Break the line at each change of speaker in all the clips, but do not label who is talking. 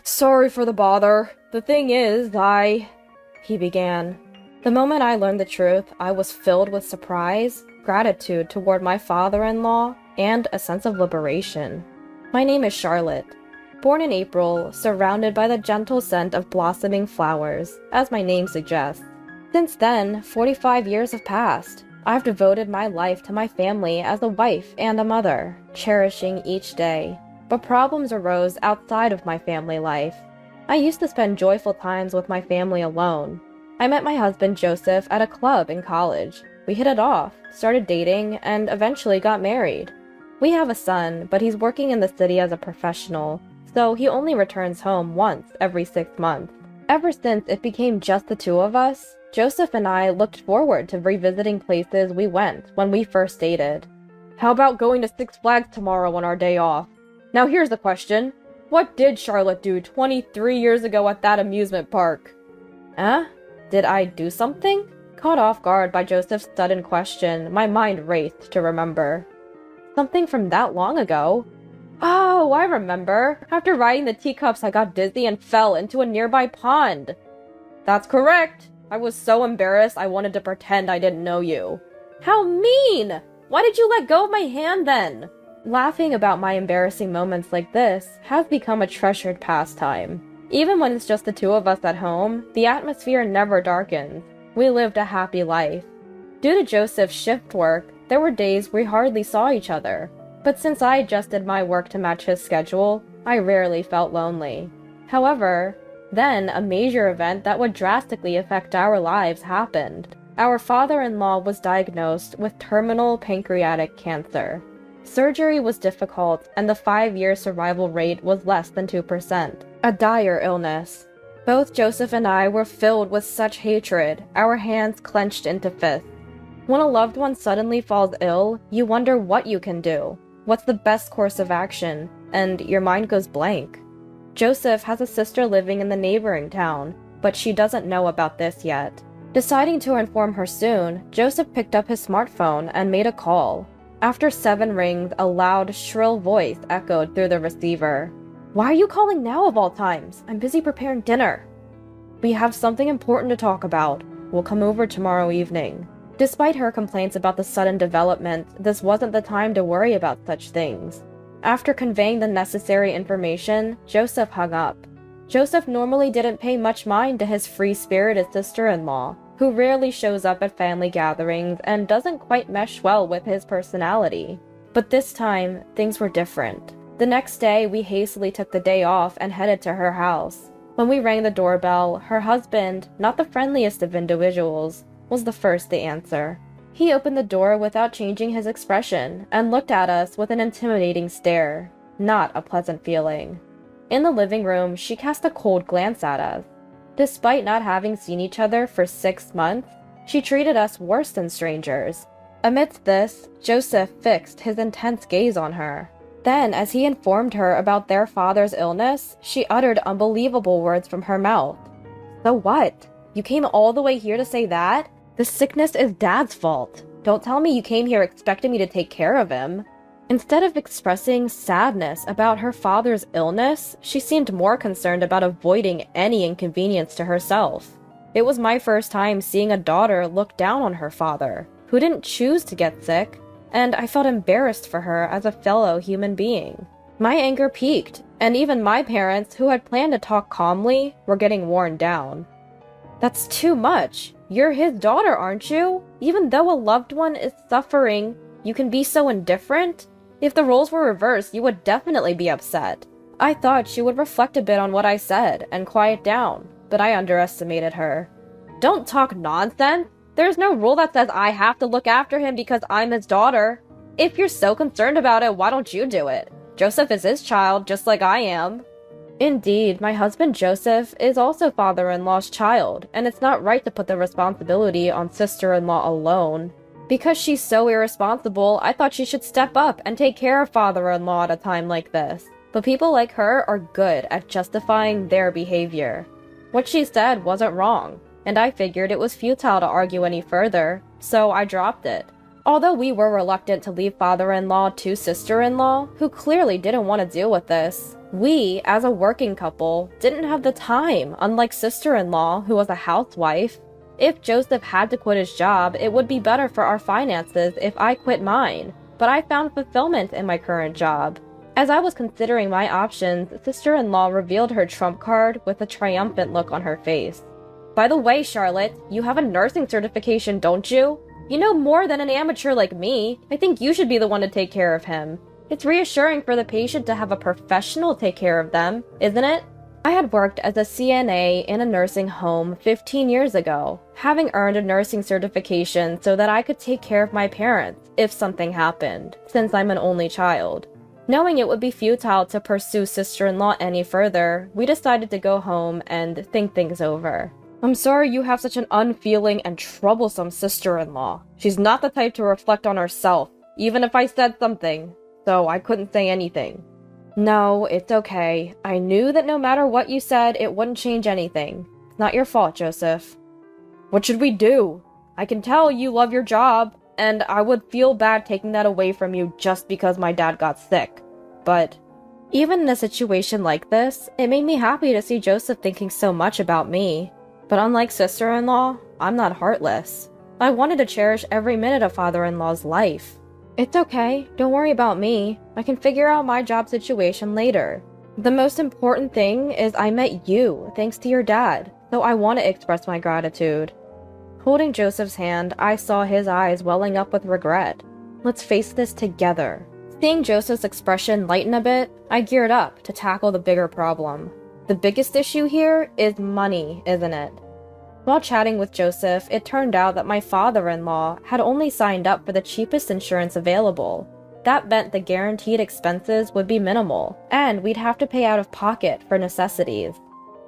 Sorry for the bother. The thing is, he began. The moment I learned the truth, I was filled with surprise, gratitude toward my father-in-law, and a sense of liberation. My name is Charlotte. Born in April, surrounded by the gentle scent of blossoming flowers, as my name suggests. Since then, 45 years have passed. I've devoted my life to my family as a wife and a mother, cherishing each day. But problems arose outside of my family life. I used to spend joyful times with my family alone. I met my husband Joseph at a club in college. We hit it off, started dating, and eventually got married. We have a son, but he's working in the city as a professional, so he only returns home once every 6 months. Ever since it became just the two of us, Joseph and I looked forward to revisiting places we went when we first dated. How about going to Six Flags tomorrow on our day off? Now here's the question. What did Charlotte do 23 years ago at that amusement park? Did I do something? Caught off guard by Joseph's sudden question, my mind raced to remember. Something from that long ago? Oh, I remember. After riding the teacups, I got dizzy and fell into a nearby pond. That's correct. I was so embarrassed I wanted to pretend I didn't know you. How mean! Why did you let go of my hand then? Laughing about my embarrassing moments like this has become a treasured pastime. Even when it's just the two of us at home, the atmosphere never darkens. We lived a happy life. Due to Joseph's shift work, there were days we hardly saw each other. But since I adjusted my work to match his schedule, I rarely felt lonely. However, then a major event that would drastically affect our lives happened. Our father-in-law was diagnosed with terminal pancreatic cancer. Surgery was difficult, and the 5-year survival rate was less than 2%. A dire illness. Both Joseph and I were filled with such hatred, our hands clenched into fists. When a loved one suddenly falls ill, you wonder what you can do. What's the best course of action? And your mind goes blank. Joseph has a sister living in the neighboring town, but she doesn't know about this yet. Deciding to inform her soon, Joseph picked up his smartphone and made a call. After 7 rings, a loud, shrill voice echoed through the receiver. Why are you calling now of all times? I'm busy preparing dinner. We have something important to talk about. We'll come over tomorrow evening. Despite her complaints about the sudden development, this wasn't the time to worry about such things. After conveying the necessary information, Joseph hung up. Joseph normally didn't pay much mind to his free-spirited sister-in-law, who rarely shows up at family gatherings and doesn't quite mesh well with his personality. But this time, things were different. The next day, we hastily took the day off and headed to her house. When we rang the doorbell, her husband, not the friendliest of individuals, was the first to answer. He opened the door without changing his expression and looked at us with an intimidating stare. Not a pleasant feeling. In the living room, she cast a cold glance at us. Despite not having seen each other for 6 months, she treated us worse than strangers. Amidst this, Joseph fixed his intense gaze on her. Then, as he informed her about their father's illness, she uttered unbelievable words from her mouth. So what? You came all the way here to say that? The sickness is Dad's fault. Don't tell me you came here expecting me to take care of him. Instead of expressing sadness about her father's illness, she seemed more concerned about avoiding any inconvenience to herself. It was my first time seeing a daughter look down on her father, who didn't choose to get sick, and I felt embarrassed for her as a fellow human being. My anger peaked, and even my parents, who had planned to talk calmly, were getting worn down. That's too much. You're his daughter, aren't you? Even though a loved one is suffering, you can be so indifferent? If the roles were reversed, you would definitely be upset. I thought she would reflect a bit on what I said and quiet down, but I underestimated her. Don't talk nonsense! There's no rule that says I have to look after him because I'm his daughter. If you're so concerned about it, why don't you do it? Joseph is his child, just like I am. Indeed, my husband Joseph is also father-in-law's child, and it's not right to put the responsibility on sister-in-law alone. Because she's so irresponsible, I thought she should step up and take care of father-in-law at a time like this. But people like her are good at justifying their behavior. What she said wasn't wrong, and I figured it was futile to argue any further, so I dropped it. Although we were reluctant to leave father-in-law to sister-in-law, who clearly didn't want to deal with this, we, as a working couple, didn't have the time, unlike sister-in-law, who was a housewife. If Joseph had to quit his job, it would be better for our finances if I quit mine, but I found fulfillment in my current job. As I was considering my options, sister-in-law revealed her trump card with a triumphant look on her face. By the way, Charlotte, you have a nursing certification, don't you? You know more than an amateur like me. I think you should be the one to take care of him. It's reassuring for the patient to have a professional take care of them, isn't it? I had worked as a CNA in a nursing home 15 years ago, having earned a nursing certification so that I could take care of my parents if something happened, since I'm an only child. Knowing it would be futile to pursue sister-in-law any further, we decided to go home and think things over. I'm sorry you have such an unfeeling and troublesome sister-in-law. She's not the type to reflect on herself, even if I said something, so I couldn't say anything. No, it's okay. I knew that no matter what you said, it wouldn't change anything. It's not your fault, Joseph. What should we do? I can tell you love your job, and I would feel bad taking that away from you just because my dad got sick. But even in a situation like this, it made me happy to see Joseph thinking so much about me. But unlike sister-in-law, I'm not heartless. I wanted to cherish every minute of father-in-law's life. It's okay, don't worry about me. I can figure out my job situation later. The most important thing is I met you thanks to your dad, so I want to express my gratitude. Holding Joseph's hand, I saw his eyes welling up with regret. Let's face this together. Seeing Joseph's expression lighten a bit, I geared up to tackle the bigger problem. The biggest issue here is money, isn't it? While chatting with Joseph, it turned out that my father-in-law had only signed up for the cheapest insurance available. That meant the guaranteed expenses would be minimal, and we'd have to pay out of pocket for necessities.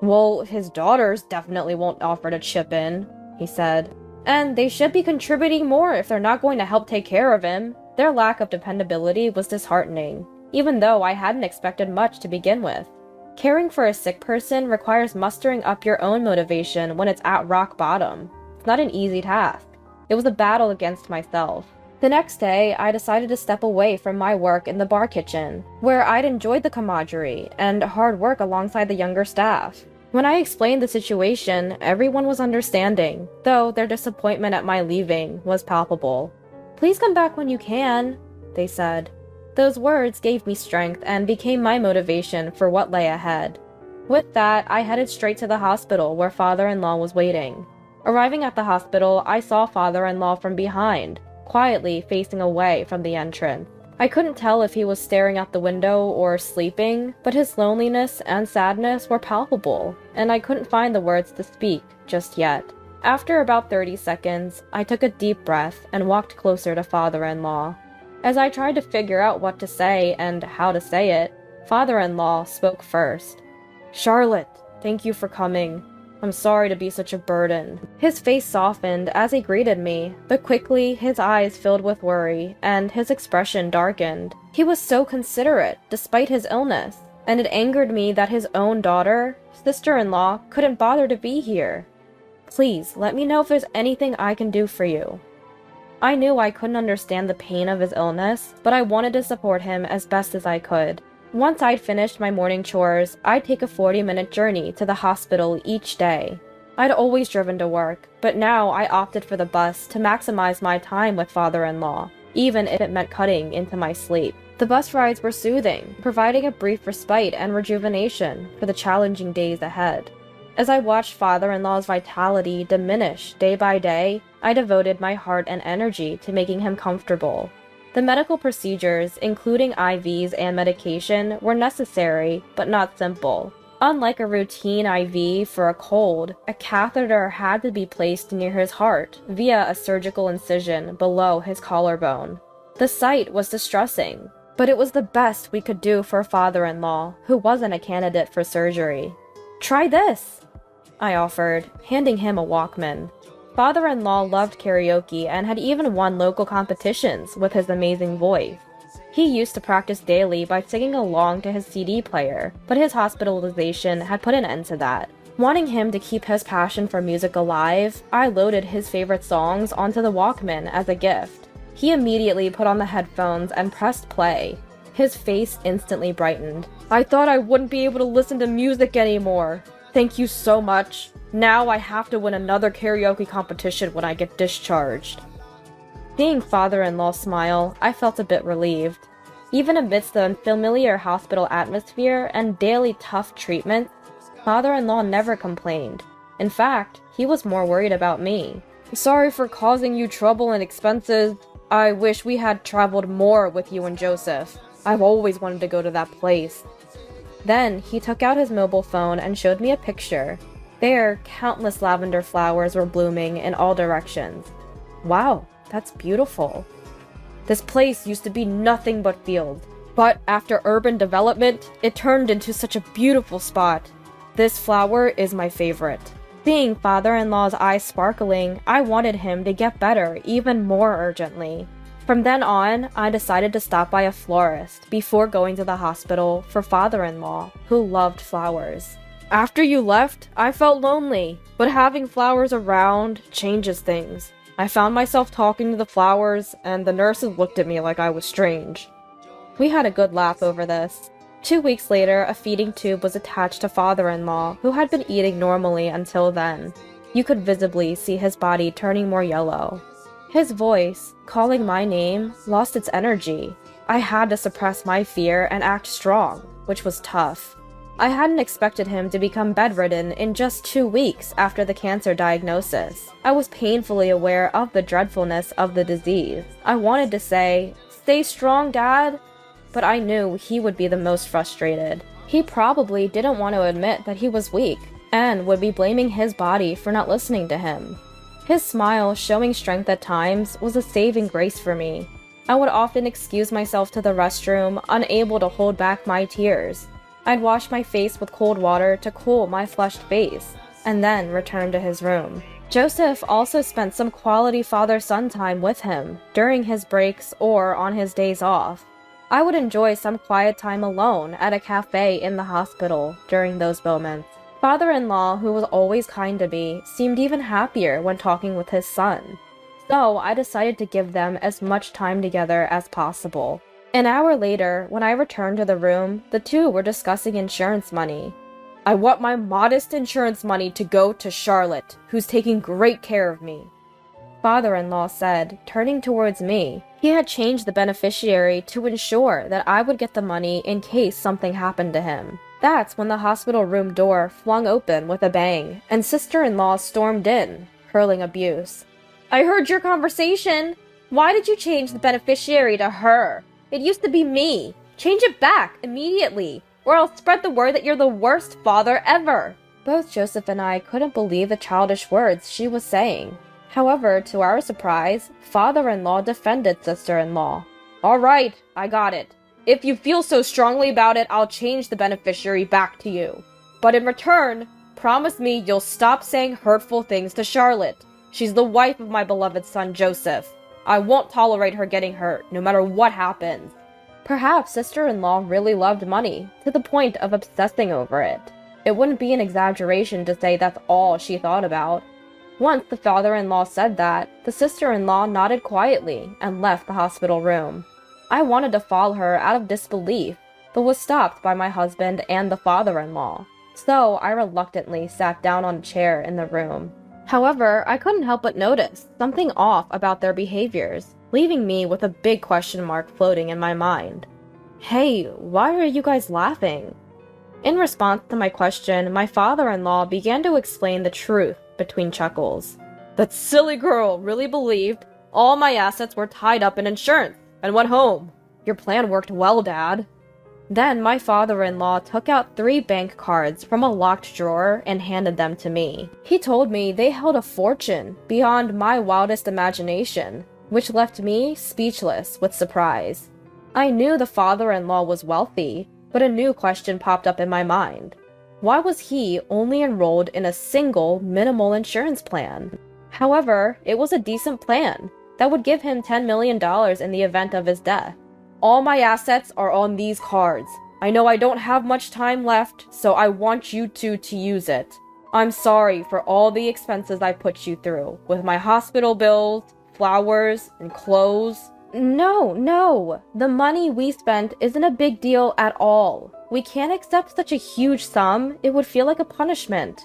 Well, his daughters definitely won't offer to chip in, he said. And they should be contributing more if they're not going to help take care of him. Their lack of dependability was disheartening, even though I hadn't expected much to begin with. Caring for a sick person requires mustering up your own motivation when it's at rock bottom. It's not an easy task. It was a battle against myself. The next day, I decided to step away from my work in the bar kitchen, where I'd enjoyed the camaraderie and hard work alongside the younger staff. When I explained the situation, everyone was understanding, though their disappointment at my leaving was palpable. "Please come back when you can," they said. Those words gave me strength and became my motivation for what lay ahead. With that, I headed straight to the hospital where father-in-law was waiting. Arriving at the hospital, I saw father-in-law from behind, quietly facing away from the entrance. I couldn't tell if he was staring out the window or sleeping, but his loneliness and sadness were palpable, and I couldn't find the words to speak just yet. After about 30 seconds, I took a deep breath and walked closer to father-in-law. As I tried to figure out what to say and how to say it, father-in-law spoke first. "Charlotte, thank you for coming. I'm sorry to be such a burden." His face softened as he greeted me, but quickly his eyes filled with worry and his expression darkened. He was so considerate despite his illness, and it angered me that his own daughter, sister-in-law, couldn't bother to be here. "Please, let me know if there's anything I can do for you." I knew I couldn't understand the pain of his illness, but I wanted to support him as best as I could. Once I'd finished my morning chores, I'd take a 40-minute journey to the hospital each day. I'd always driven to work, but now I opted for the bus to maximize my time with father-in-law, even if it meant cutting into my sleep. The bus rides were soothing, providing a brief respite and rejuvenation for the challenging days ahead. As I watched father-in-law's vitality diminish day by day, I devoted my heart and energy to making him comfortable. The medical procedures, including IVs and medication, were necessary, but not simple. Unlike a routine IV for a cold, a catheter had to be placed near his heart via a surgical incision below his collarbone. The sight was distressing, but it was the best we could do for a father-in-law who wasn't a candidate for surgery. "Try this," I offered, handing him a Walkman. Father-in-law loved karaoke and had even won local competitions with his amazing voice. He used to practice daily by singing along to his CD player, but his hospitalization had put an end to that. Wanting him to keep his passion for music alive, I loaded his favorite songs onto the Walkman as a gift. He immediately put on the headphones and pressed play. His face instantly brightened. I thought I wouldn't be able to listen to music anymore. Thank you so much. Now I have to win another karaoke competition when I get discharged. Seeing father-in-law smile, I felt a bit relieved. Even amidst the unfamiliar hospital atmosphere and daily tough treatment, father-in-law never complained. In fact, he was more worried about me. Sorry for causing you trouble and expenses. I wish we had traveled more with you and Joseph. I've always wanted to go to that place. Then, he took out his mobile phone and showed me a picture. There, countless lavender flowers were blooming in all directions. Wow, that's beautiful. This place used to be nothing but fields, but after urban development, it turned into such a beautiful spot. This flower is my favorite. Seeing father-in-law's eyes sparkling, I wanted him to get better even more urgently. From then on, I decided to stop by a florist before going to the hospital for father-in-law, who loved flowers. After you left, I felt lonely, but having flowers around changes things. I found myself talking to the flowers, and the nurses looked at me like I was strange. We had a good laugh over this. 2 weeks later, a feeding tube was attached to father-in-law, who had been eating normally until then. You could visibly see his body turning more yellow. His voice, calling my name, lost its energy. I had to suppress my fear and act strong, which was tough. I hadn't expected him to become bedridden in just 2 weeks after the cancer diagnosis. I was painfully aware of the dreadfulness of the disease. I wanted to say, "Stay strong, Dad," but I knew he would be the most frustrated. He probably didn't want to admit that he was weak, and would be blaming his body for not listening to him. His smile, showing strength at times, was a saving grace for me. I would often excuse myself to the restroom, unable to hold back my tears. I'd wash my face with cold water to cool my flushed face, and then return to his room. Joseph also spent some quality father-son time with him, during his breaks or on his days off. I would enjoy some quiet time alone at a cafe in the hospital during those moments. Father-in-law, who was always kind to me, seemed even happier when talking with his son. So I decided to give them as much time together as possible. An hour later, when I returned to the room, the two were discussing insurance money. I want my modest insurance money to go to Charlotte, who's taking great care of me, father-in-law said, turning towards me. He had changed the beneficiary to ensure that I would get the money in case something happened to him. That's when the hospital room door flung open with a bang, and sister-in-law stormed in, hurling abuse. I heard your conversation. Why did you change the beneficiary to her? It used to be me. Change it back, immediately, or I'll spread the word that you're the worst father ever. Both Joseph and I couldn't believe the childish words she was saying. However, to our surprise, father-in-law defended sister-in-law. All right, I got it. If you feel so strongly about it, I'll change the beneficiary back to you. But in return, promise me you'll stop saying hurtful things to Charlotte. She's the wife of my beloved son, Joseph. I won't tolerate her getting hurt, no matter what happens. Perhaps sister-in-law really loved money, to the point of obsessing over it. It wouldn't be an exaggeration to say that's all she thought about. Once the father-in-law said that, the sister-in-law nodded quietly and left the hospital room. I wanted to follow her out of disbelief, but was stopped by my husband and the father-in-law. So I reluctantly sat down on a chair in the room. However, I couldn't help but notice something off about their behaviors, leaving me with a big question mark floating in my mind. Hey, why are you guys laughing? In response to my question, my father-in-law began to explain the truth between chuckles. That silly girl really believed all my assets were tied up in insurance and went home. Your plan worked well, Dad. Then my father-in-law took out 3 bank cards from a locked drawer and handed them to me. He told me they held a fortune beyond my wildest imagination, which left me speechless with surprise. I knew the father-in-law was wealthy, but a new question popped up in my mind. Why was he only enrolled in a single minimal insurance plan? However, it was a decent plan that would give him $10 million in the event of his death. All my assets are on these cards. I know I don't have much time left, so I want you two to use it. I'm sorry for all the expenses I put you through, with my hospital bills, flowers and clothes. No. The money we spent isn't a big deal at all. We can't accept such a huge sum. It would feel like a punishment.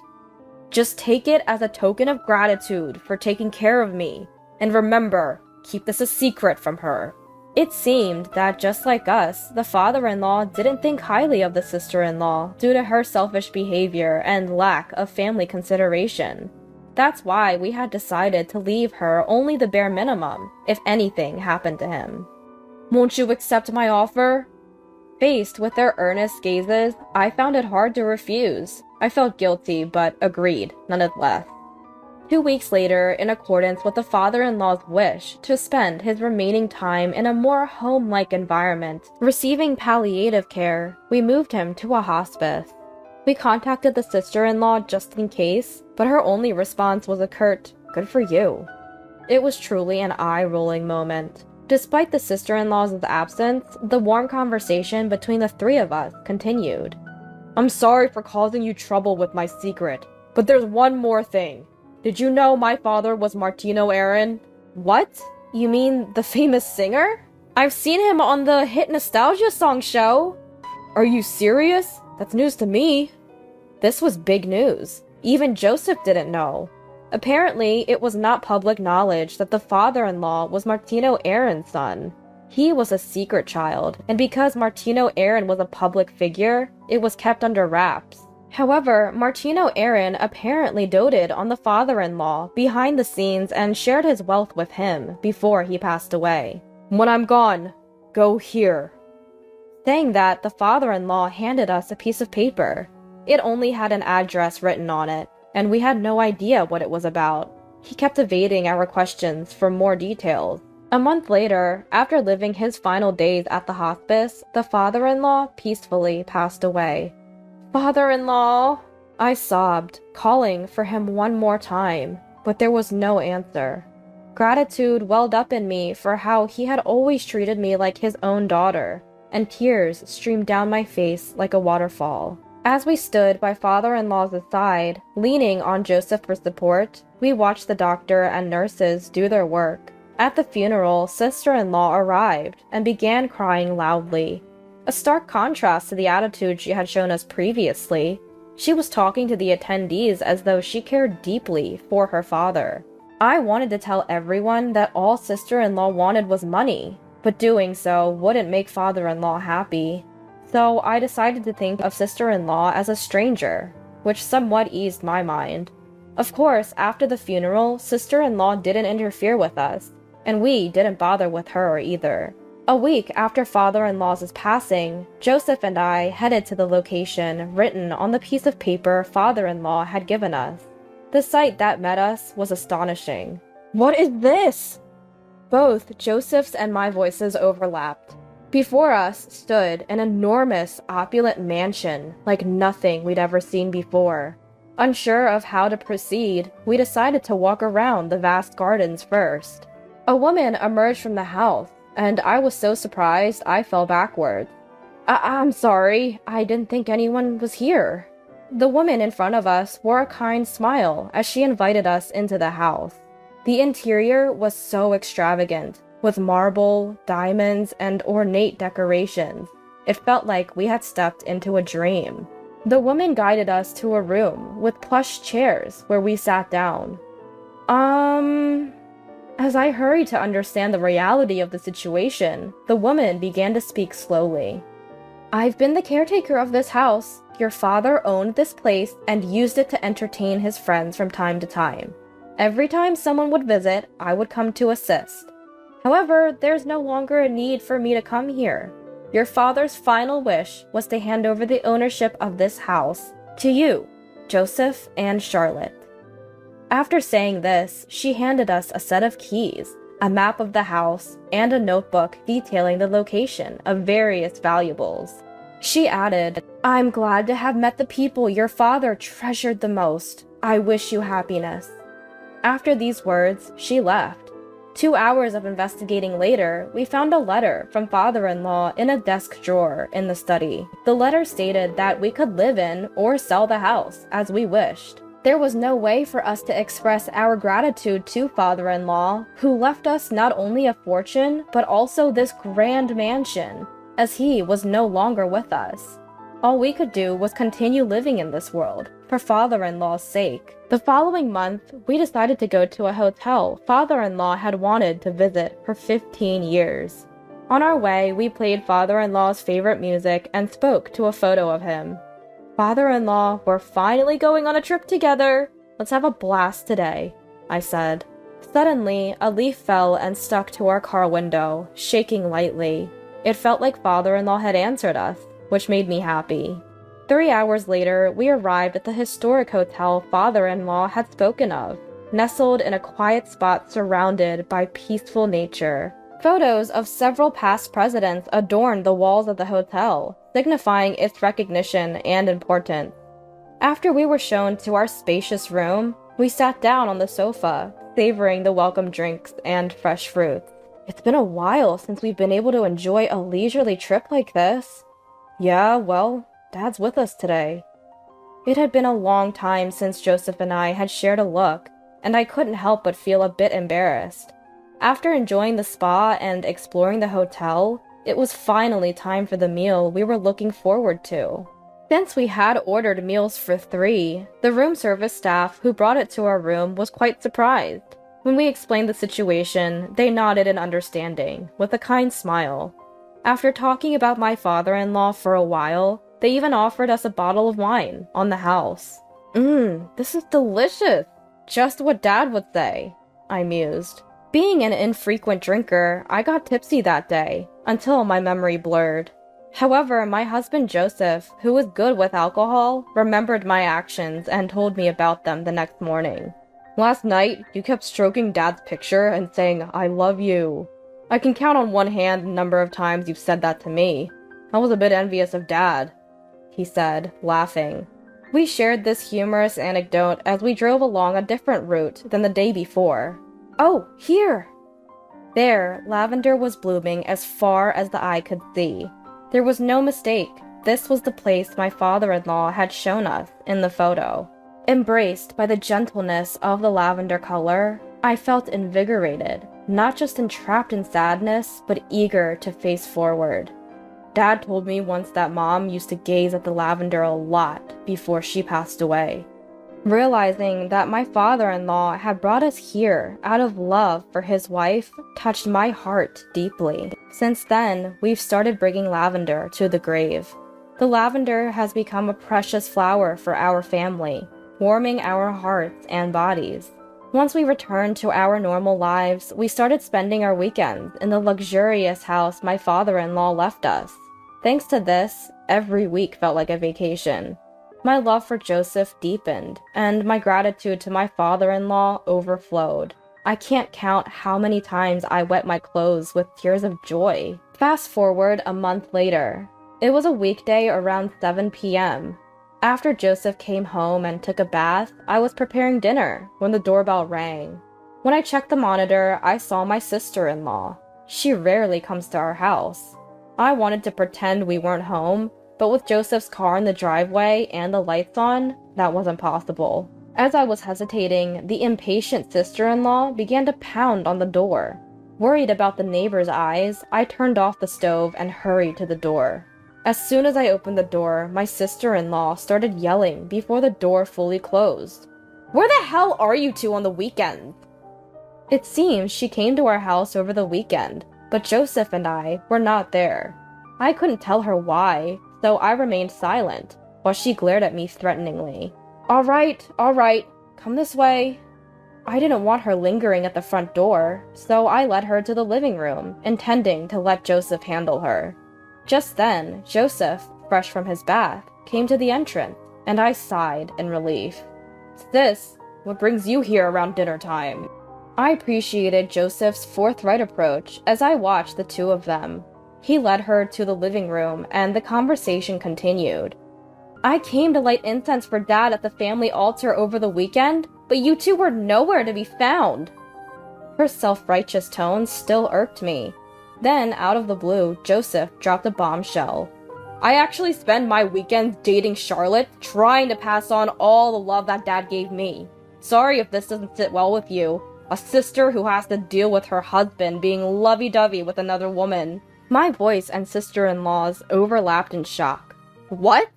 Just take it as a token of gratitude for taking care of me. And remember, keep this a secret from her. It seemed that just like us, the father-in-law didn't think highly of the sister-in-law due to her selfish behavior and lack of family consideration. That's why we had decided to leave her only the bare minimum if anything happened to him. Won't you accept my offer? Faced with their earnest gazes, I found it hard to refuse. I felt guilty, but agreed, nonetheless. 2 weeks later, in accordance with the father-in-law's wish to spend his remaining time in a more home-like environment, receiving palliative care, we moved him to a hospice. We contacted the sister-in-law just in case, but her only response was a curt, "Good for you." It was truly an eye-rolling moment. Despite the sister-in-law's absence, the warm conversation between the three of us continued. "I'm sorry for causing you trouble with my secret, but there's one more thing. Did you know my father was Martino Aaron?" "What? You mean the famous singer? I've seen him on the hit nostalgia song show." "Are you serious? That's news to me." This was big news. Even Joseph didn't know. Apparently, it was not public knowledge that the father-in-law was Martino Aaron's son. He was a secret child, and because Martino Aaron was a public figure, it was kept under wraps. However, Martino Aaron apparently doted on the father-in-law behind the scenes and shared his wealth with him before he passed away. "When I'm gone, go here." Saying that, the father-in-law handed us a piece of paper. It only had an address written on it, and we had no idea what it was about. He kept evading our questions for more details. A month later, after living his final days at the hospice, the father-in-law peacefully passed away. "Father-in-law!" I sobbed, calling for him one more time, but there was no answer. Gratitude welled up in me for how he had always treated me like his own daughter, and tears streamed down my face like a waterfall. As we stood by father-in-law's side, leaning on Joseph for support, we watched the doctor and nurses do their work. At the funeral, sister-in-law arrived and began crying loudly. A stark contrast to the attitude she had shown us previously. She was talking to the attendees as though she cared deeply for her father. I wanted to tell everyone that all sister-in-law wanted was money, but doing so wouldn't make father-in-law happy. So I decided to think of sister-in-law as a stranger, which somewhat eased my mind. Of course, after the funeral, sister-in-law didn't interfere with us, and we didn't bother with her either. A week after father-in-law's passing, Joseph and I headed to the location written on the piece of paper father-in-law had given us. The sight that met us was astonishing. "What is this?" Both Joseph's and my voices overlapped. Before us stood an enormous, opulent mansion like nothing we'd ever seen before. Unsure of how to proceed, we decided to walk around the vast gardens first. A woman emerged from the house, and I was so surprised I fell backwards. I'm sorry, I didn't think anyone was here." The woman in front of us wore a kind smile as she invited us into the house. The interior was so extravagant, with marble, diamonds, and ornate decorations. It felt like we had stepped into a dream. The woman guided us to a room with plush chairs where we sat down. As I hurried to understand the reality of the situation, the woman began to speak slowly. "I've been the caretaker of this house. Your father owned this place and used it to entertain his friends from time to time. Every time someone would visit, I would come to assist. However, there's no longer a need for me to come here. Your father's final wish was to hand over the ownership of this house to you, Joseph and Charlotte." After saying this, she handed us a set of keys, a map of the house, and a notebook detailing the location of various valuables. She added, "I'm glad to have met the people your father treasured the most. I wish you happiness." After these words, she left. 2 hours of investigating later, we found a letter from father-in-law in a desk drawer in the study. The letter stated that we could live in or sell the house as we wished. There was no way for us to express our gratitude to father-in-law, who left us not only a fortune, but also this grand mansion, as he was no longer with us. All we could do was continue living in this world, for father-in-law's sake. The following month, we decided to go to a hotel father-in-law had wanted to visit for 15 years. On our way, we played father-in-law's favorite music and spoke to a photo of him. "Father-in-law, we're finally going on a trip together. Let's have a blast today," I said. Suddenly, a leaf fell and stuck to our car window, shaking lightly. It felt like father-in-law had answered us, which made me happy. 3 hours later, we arrived at the historic hotel father-in-law had spoken of, nestled in a quiet spot surrounded by peaceful nature. Photos of several past presidents adorned the walls of the hotel, signifying its recognition and importance. After we were shown to our spacious room, we sat down on the sofa, savoring the welcome drinks and fresh fruits. It's been a while since we've been able to enjoy a leisurely trip like this. Yeah, well, Dad's with us today. It had been a long time since Joseph and I had shared a look, and I couldn't help but feel a bit embarrassed. After enjoying the spa and exploring the hotel, it was finally time for the meal we were looking forward to. Since we had ordered meals for 3, the room service staff who brought it to our room was quite surprised. When we explained the situation, they nodded in understanding, with a kind smile. After talking about my father-in-law for a while, they even offered us a bottle of wine on the house. This is delicious! Just what Dad would say, I mused. Being an infrequent drinker, I got tipsy that day, until my memory blurred. However, my husband Joseph, who was good with alcohol, remembered my actions and told me about them the next morning. "Last night, you kept stroking Dad's picture and saying, 'I love you.' I can count on one hand the number of times you've said that to me. I was a bit envious of Dad," he said, laughing. We shared this humorous anecdote as we drove along a different route than the day before. "Oh, here!" There, lavender was blooming as far as the eye could see. There was no mistake. This was the place my father-in-law had shown us in the photo. Embraced by the gentleness of the lavender color, I felt invigorated, not just entrapped in sadness, but eager to face forward. Dad told me once that Mom used to gaze at the lavender a lot before she passed away. Realizing that my father-in-law had brought us here out of love for his wife touched my heart deeply. Since then, we've started bringing lavender to the grave. The lavender has become a precious flower for our family, warming our hearts and bodies. Once we returned to our normal lives, we started spending our weekends in the luxurious house my father-in-law left us. Thanks to this, every week felt like a vacation. My love for Joseph deepened, and my gratitude to my father-in-law overflowed. I can't count how many times I wet my clothes with tears of joy. Fast forward a month later. It was a weekday around 7 p.m. After Joseph came home and took a bath, I was preparing dinner when the doorbell rang. When I checked the monitor, I saw my sister-in-law. She rarely comes to our house. I wanted to pretend we weren't home, but with Joseph's car in the driveway and the lights on, that wasn't possible. As I was hesitating, the impatient sister-in-law began to pound on the door. Worried about the neighbor's eyes, I turned off the stove and hurried to the door. As soon as I opened the door, my sister-in-law started yelling before the door fully closed. "Where the hell are you two on the weekend?" It seems she came to our house over the weekend, but Joseph and I were not there. I couldn't tell her why, so I remained silent, while she glared at me threateningly. All right, come this way." I didn't want her lingering at the front door, so I led her to the living room, intending to let Joseph handle her. Just then, Joseph, fresh from his bath, came to the entrance, and I sighed in relief. "Sis, what brings you here around dinner time?" I appreciated Joseph's forthright approach as I watched the two of them. He led her to the living room, and the conversation continued. "I came to light incense for Dad at the family altar over the weekend, but you two were nowhere to be found." Her self-righteous tone still irked me. Then, out of the blue, Joseph dropped a bombshell. I actually spend my weekends dating Charlotte, trying to pass on all the love that Dad gave me. Sorry if this doesn't sit well with you. A sister who has to deal with her husband being lovey-dovey with another woman. My voice and sister-in-law's overlapped in shock. What?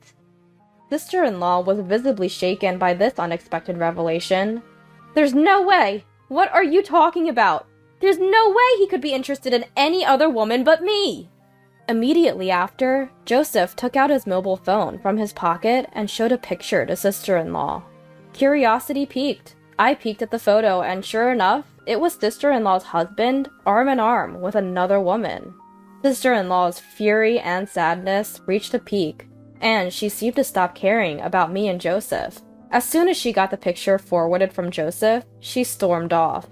Sister-in-law was visibly shaken by this unexpected revelation. There's no way! What are you talking about? There's no way he could be interested in any other woman but me! Immediately after, Joseph took out his mobile phone from his pocket and showed a picture to sister-in-law. Curiosity piqued. I peeked at the photo and sure enough, it was sister-in-law's husband, arm in arm with another woman. Sister-in-law's fury and sadness reached a peak, and she seemed to stop caring about me and Joseph. As soon as she got the picture forwarded from Joseph, she stormed off.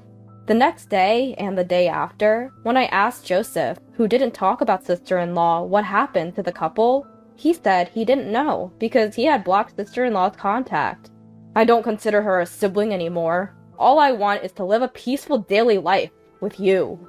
The next day and the day after, when I asked Joseph, who didn't talk about sister-in-law, what happened to the couple, he said he didn't know because he had blocked sister-in-law's contact. I don't consider her a sibling anymore. All I want is to live a peaceful daily life with you.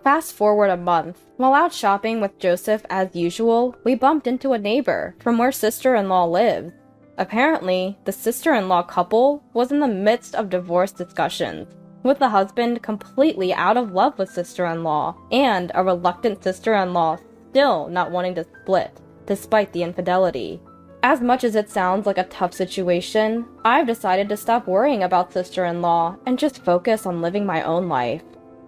Fast forward a month. While out shopping with Joseph as usual, we bumped into a neighbor from where sister-in-law lives. Apparently, the sister-in-law couple was in the midst of divorce discussions, with the husband completely out of love with sister-in-law, and a reluctant sister-in-law still not wanting to split, despite the infidelity. As much as it sounds like a tough situation, I've decided to stop worrying about sister-in-law and just focus on living my own life.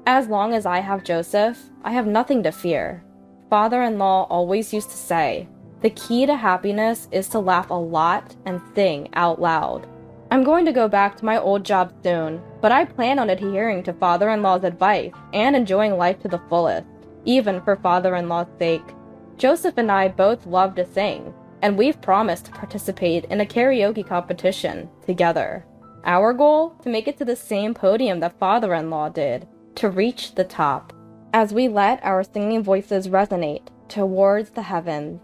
As long as I have Joseph, I have nothing to fear. Father-in-law always used to say, the key to happiness is to laugh a lot and sing out loud. I'm going to go back to my old job soon, but I plan on adhering to father-in-law's advice and enjoying life to the fullest, even for father-in-law's sake. Joseph and I both love to sing, and we've promised to participate in a karaoke competition together. Our goal? To make it to the same podium that father-in-law did, to reach the top. As we let our singing voices resonate towards the heavens,